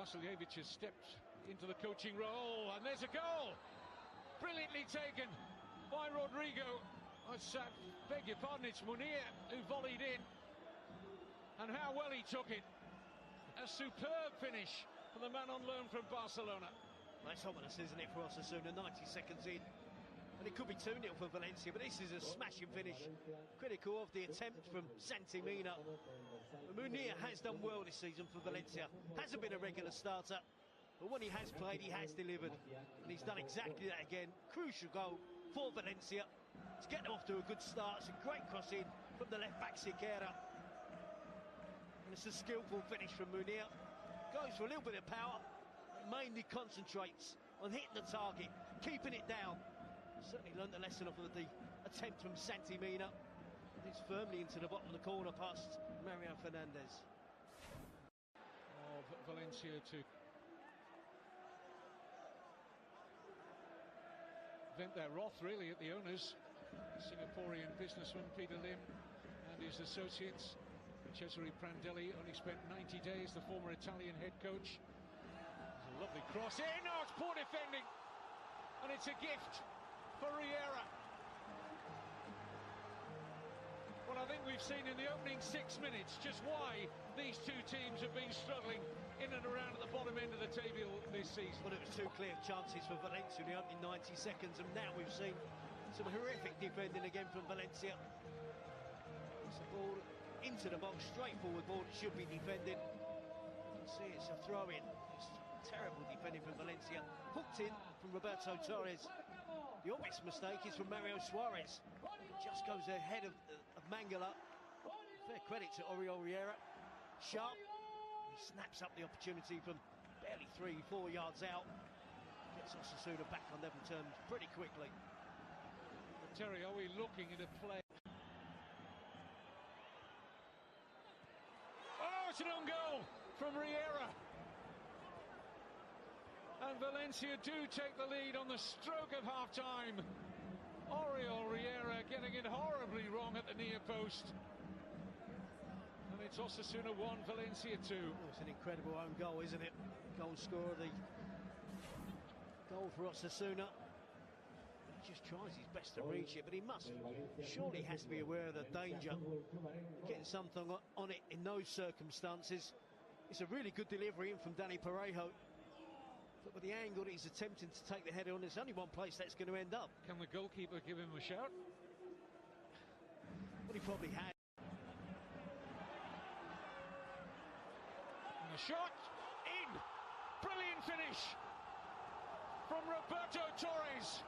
Vasiljevic has stepped into the coaching role, and there's a goal! Brilliantly taken by Rodrigo. I beg your pardon, it's Munir who volleyed in. And how well he took it. A superb finish for the man on loan from Barcelona. That's ominous, isn't it, for Osasuna? 90 seconds in. And it could be 2-0 for Valencia, but this is a smashing finish. Critical of the attempt from Santi Mina. Munir has done well this season for Valencia. Hasn't been a regular starter, but when he has played, he has delivered. And he's done exactly that again. Crucial goal for Valencia to get them off to a good start. It's a great cross in from the left-back Siqueira. And it's a skillful finish from Munir. Goes for a little bit of power, but mainly concentrates on hitting the target, keeping it down. Certainly learned the lesson of the attempt from Santi Mina. It's firmly into the bottom of the corner past Mario Fernandez. Oh, Valencia to vent their wrath really at the owners. Singaporean businessman Peter Lim and his associates. Cesare Prandelli only spent 90 days, the former Italian head coach. A lovely cross in. Oh, it's poor defending. And it's a gift for Riera. Well, I think we've seen in the opening 6 minutes just why these two teams have been struggling in and around at the bottom end of the table this season. Well, it was two clear chances for Valencia in the opening 90 seconds, and now we've seen some horrific defending again from Valencia. It's a ball into the box, straightforward ball that should be defended. You can see it's a throw-in. It's terrible defending from Valencia. Hooked in from Roberto Torres. The obvious mistake is from Mario Suarez. Just goes ahead of Mangala. Fair credit to Oriol Riera. Sharp. He snaps up the opportunity from barely 3-4 yards out. Gets Osasuna back on level terms pretty quickly. But Terry, are we looking at a play? Oh, it's an own goal from Riera. And Valencia do take the lead on the stroke of half-time. Oriol Riera getting it horribly wrong at the near post. And it's Osasuna 1, Valencia 2. Oh, it's an incredible own goal, isn't it? Goal scorer, the goal for Osasuna. He just tries his best to reach it, but he surely has to be aware of the danger. Getting something on it in those circumstances. It's a really good delivery in from Dani Parejo. But with the angle that he's attempting to take the header on, there's only one place that's going to end up. Can the goalkeeper give him a shout? Well, he probably had. And the shot in! Brilliant finish from Roberto Torres.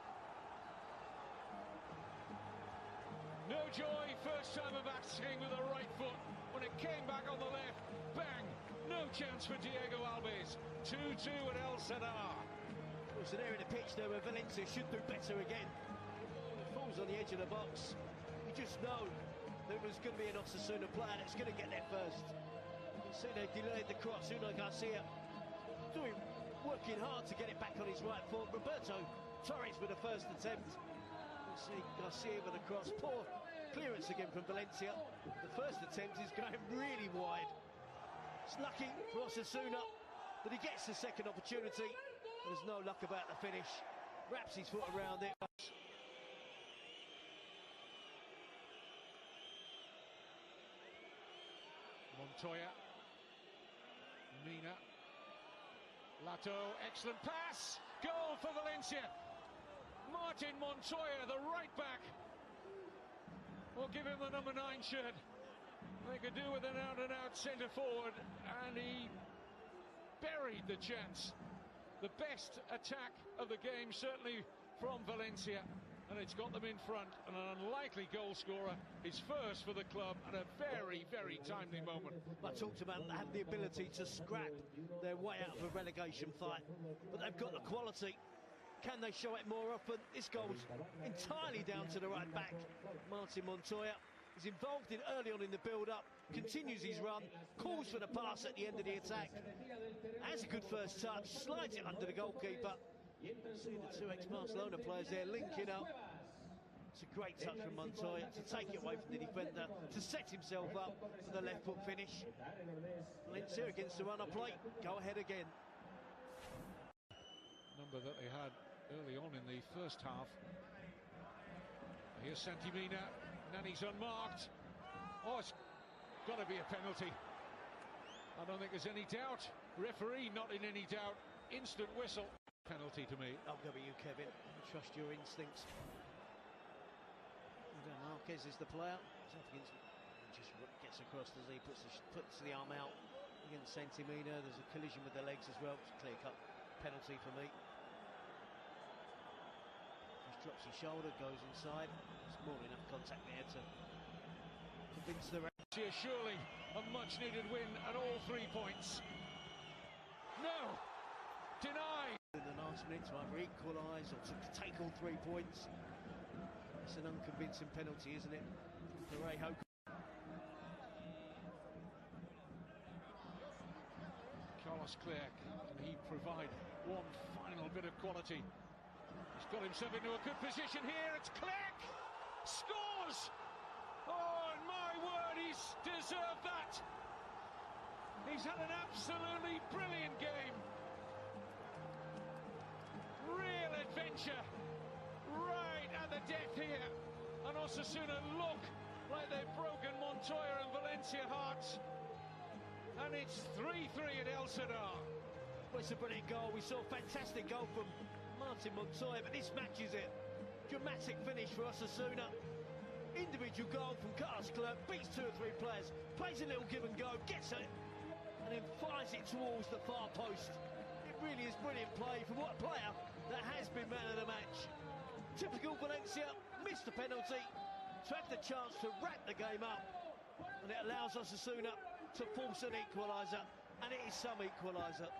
No joy, first time of asking with the right foot. When it came back on the left, bang! No chance for Diego Alves. 2-2 at El Sadar. Well, it's an area of the pitch there where Valencia should do better again. It falls on the edge of the box. You just know there was going to be an Osasuna player that's going to get there first. You can see they delayed the cross. Uno Garcia working hard to get it back on his right foot. Roberto Torres with the first attempt. You see Garcia with a cross. Poor clearance again from Valencia. The first attempt is going really wide. It's lucky for Osasuna that he gets the second opportunity. There's no luck about the finish. Wraps his foot around it. Montoya. Mina. Lato, excellent pass. Goal for Valencia. Martin Montoya, the right back. We'll give him the number 9 shirt. They could do with an out-and-out centre-forward, and he buried the chance. The best attack of the game, certainly from Valencia, and it's got them in front. And an unlikely goal scorer, his first for the club at a very, very timely moment. I talked about having the ability to scrap their way out of a relegation fight, but they've got the quality. Can they show it more often? This goal's entirely down to the right back, Martin Montoya. He's involved in early on in the build-up, continues his run, calls for the pass at the end of the attack. Has a good first touch, slides it under the goalkeeper. See the two ex-Barcelona players there linking up. It's a great touch from Montoya to take it away from the defender, to set himself up for the left foot finish. Valencia against the runner plate, go ahead again. Number that they had early on in the first half. Here's Santimina, Nani's unmarked. Oh, it's got to be a penalty. I don't think there's any doubt. Referee not in any doubt. Instant whistle. Penalty to me. I'll go with you, Kevin. I trust your instincts. Marquez is the player. Just gets across as he puts the arm out against Santimina. There's a collision with the legs as well. It's a clear-cut penalty for me. Just drops his shoulder, goes inside. There's more than enough contact there to convince the referee. Surely a much-needed win at all 3 points. No! Denied! In the last minute to either equalise or to take all 3 points. It's an unconvincing penalty, isn't it? Parejo. Carlos Clerc, can he provide one final bit of quality? He's got himself into a good position here. It's Clerc! Scores! Oh, and my word, he's deserved that! He's had an absolutely brilliant game. Real adventure. Right at the death here, and Osasuna look like they've broken Montoya and Valencia hearts, and it's 3-3 at El Sadar. Well, it's a brilliant goal. We saw a fantastic goal from Martin Montoya, but this matches it. Dramatic finish for Osasuna. Individual goal from Carlos Clerc, beats 2 or 3 players, plays a little give and go, gets it, and then fires it towards the far post. It really is brilliant play from what player that has been man of the match. Typical Valencia, missed the penalty to have the chance to wrap the game up, and it allows Osasuna to force an equaliser, and it is some equaliser.